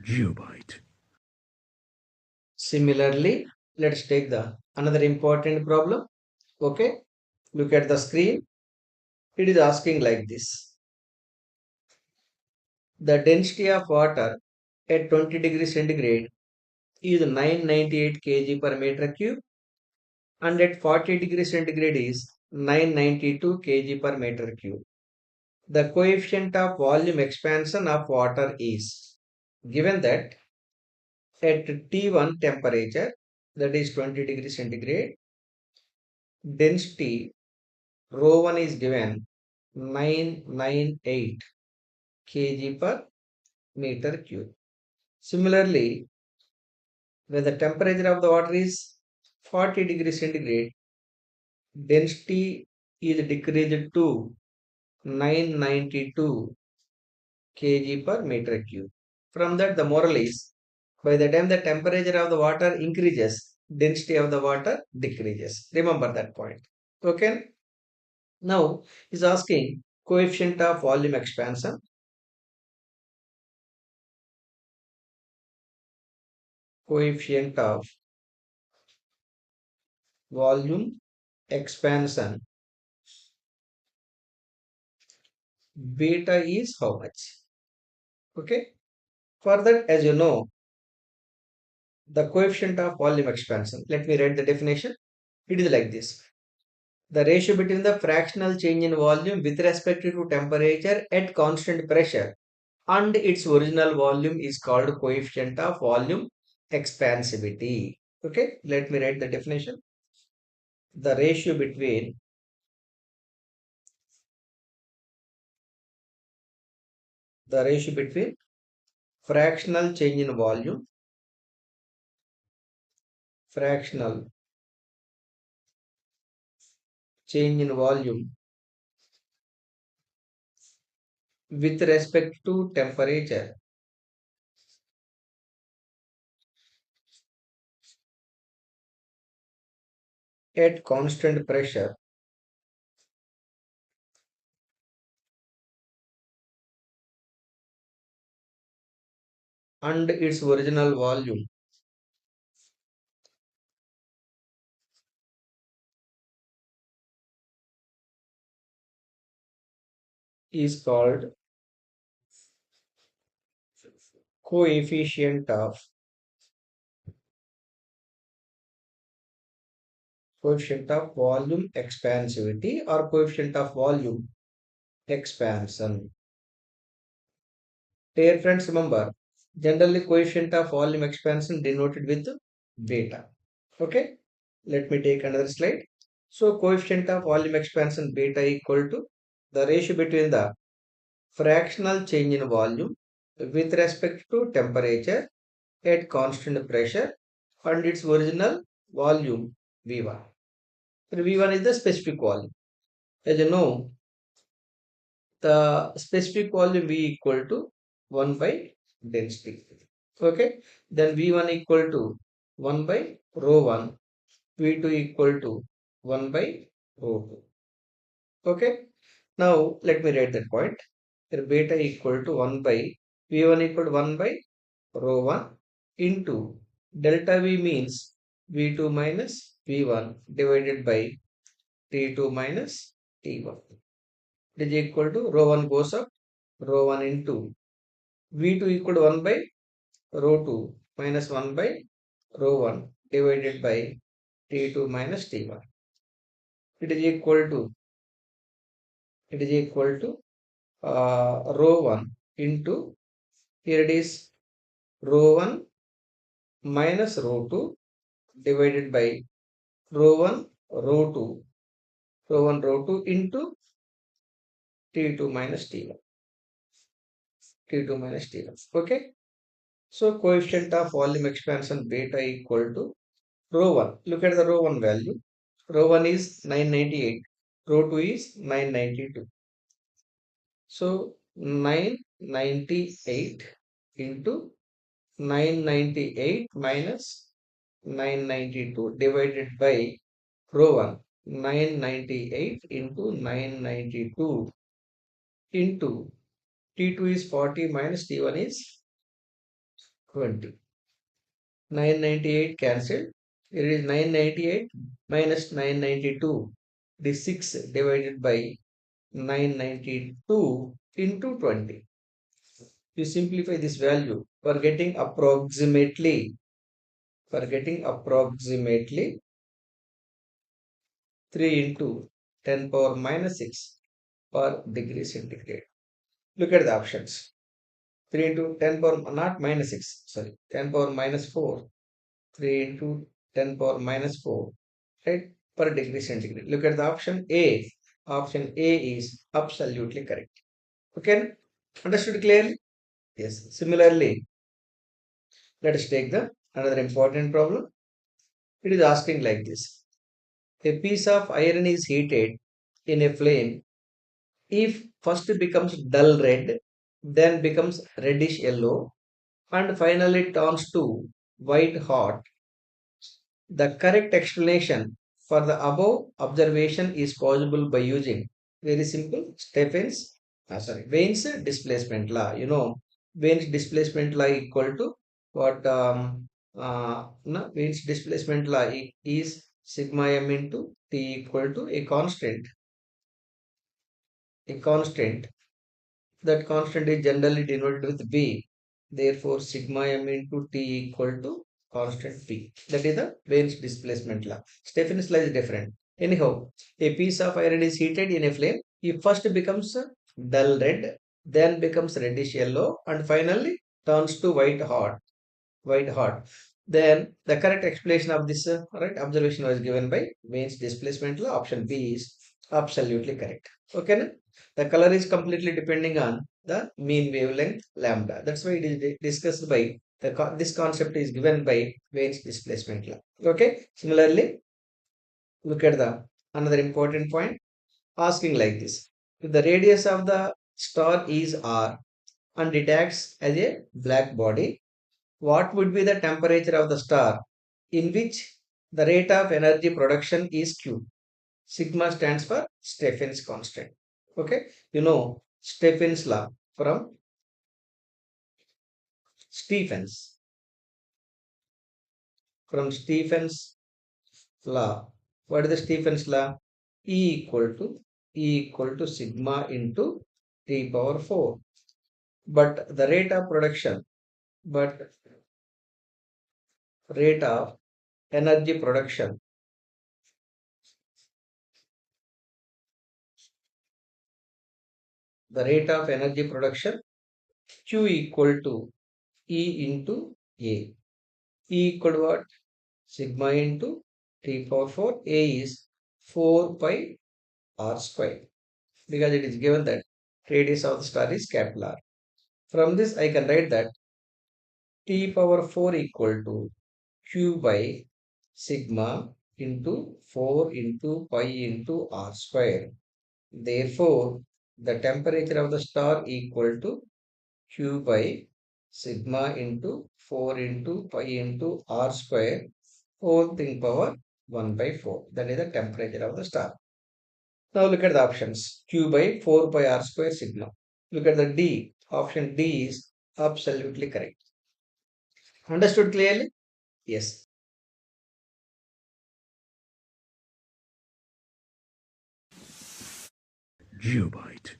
geobyte. Similarly, let's take the another important problem. Okay, look at the screen. It is asking like this. The density of water at 20 degrees centigrade is 998 kg per meter cube and at 40 degrees centigrade is 992 kg per meter cube. The coefficient of volume expansion of water is given that at T1 temperature, that is 20 degrees centigrade, density rho 1 is given 998 kg per meter cube. Similarly, when the temperature of the water is 40 degrees centigrade, density is decreased to 992 kg per meter cube. From that, the moral is by the time the temperature of the water increases, density of the water decreases. Remember that point. Okay. Now is asking coefficient of volume expansion. Coefficient of volume expansion beta is how much? Okay. For that, as you know, the coefficient of volume expansion. Let me write the definition. It is like this. The ratio between the fractional change in volume with respect to temperature at constant pressure and its original volume is called coefficient of volume expansivity. Okay, let me write the definition. The ratio between fractional change in volume, fractional change in volume with respect to temperature at constant pressure and its original volume is called coefficient of volume expansivity or coefficient of volume expansion. Dear friends, remember, generally coefficient of volume expansion denoted with beta. Okay, let me take another slide. So coefficient of volume expansion beta equal to the ratio between the fractional change in volume with respect to temperature at constant pressure and its original volume V1. So V1 is the specific volume. As you know, the specific volume V equal to 1 by density. Okay, then V1 equal to 1 by rho 1, V2 equal to 1 by rho 2. Okay, now let me write that point. Here beta equal to 1 by V1 equal to 1 by rho 1 into delta V means V2 minus V1 divided by T2 minus T1. It is equal to rho 1 goes up, rho 1 into V2 equal to 1 by rho 2 minus 1 by rho 1 divided by T2 minus T1. It is equal to rho 1 into here it is rho 1 minus rho 2 divided by rho 1 rho 2 rho 1 rho 2 into T2 minus T1. T2 minus T1. Okay. So coefficient of volume expansion beta equal to rho 1. Look at the rho 1 value. Rho 1 is 998. Rho 2 is 992. So 998 into 998 minus 992 divided by rho 1. 998 into 992 into T2 is 40 minus T1 is 20. 998 cancelled. It is 998 minus 992. It is 6 divided by 992 into 20. You simplify this value for getting approximately 3 into 10 power minus 6 per degree centigrade. Look at the options. 3 into 10 power, not minus 6, sorry, 10 power minus 4. 3 into 10 power minus 4, right, per degree centigrade. Look at the option A. Option A is absolutely correct. Okay, understood clearly? Yes. Similarly, let us take the another important problem. It is asking like this. A piece of iron is heated in a flame. If first becomes dull red, then becomes reddish yellow, and finally turns to white hot, the correct explanation for the above observation is possible by using very simple Wayne's displacement law. You know, Wayne's displacement law equal to what? No, Wayne's displacement law is sigma m into t equal to a constant. That constant is generally denoted with B. Therefore, sigma m into T equal to constant P. That is the Wayne's displacement law. Stephen's law is different. Anyhow, a piece of iron is heated in a flame. It first becomes dull red, then becomes reddish yellow, and finally turns to white hot. Then the correct explanation of this right observation was given by Wayne's displacement law. Option B is absolutely correct. Okay, na? The color is completely depending on the mean wavelength lambda. That's why it is discussed by this concept is given by Wayne's displacement law. Okay. Similarly, look at the another important point asking like this: if the radius of the star is r and it acts as a black body, what would be the temperature of the star in which the rate of energy production is Q? Sigma stands for Stephen's constant. Okay, you know Stephen's law from Stephens. From Stephen's law. What is the Stephen's law? E equal to sigma into T power 4. But the but rate of energy production, the rate of energy production Q equal to E into A. E equal to what? Sigma into T power 4. A is 4 pi r square because it is given that radius of the star is capital R. From this, I can write that T power 4 equal to Q by sigma into 4 into pi into r square. Therefore, the temperature of the star equal to Q by sigma into 4 into pi into r square whole thing power 1 by 4. That is the temperature of the star. Now look at the options. Q by 4 pi r square sigma. Look at the D. Option D is absolutely correct. Understood clearly? Yes. Geobyte.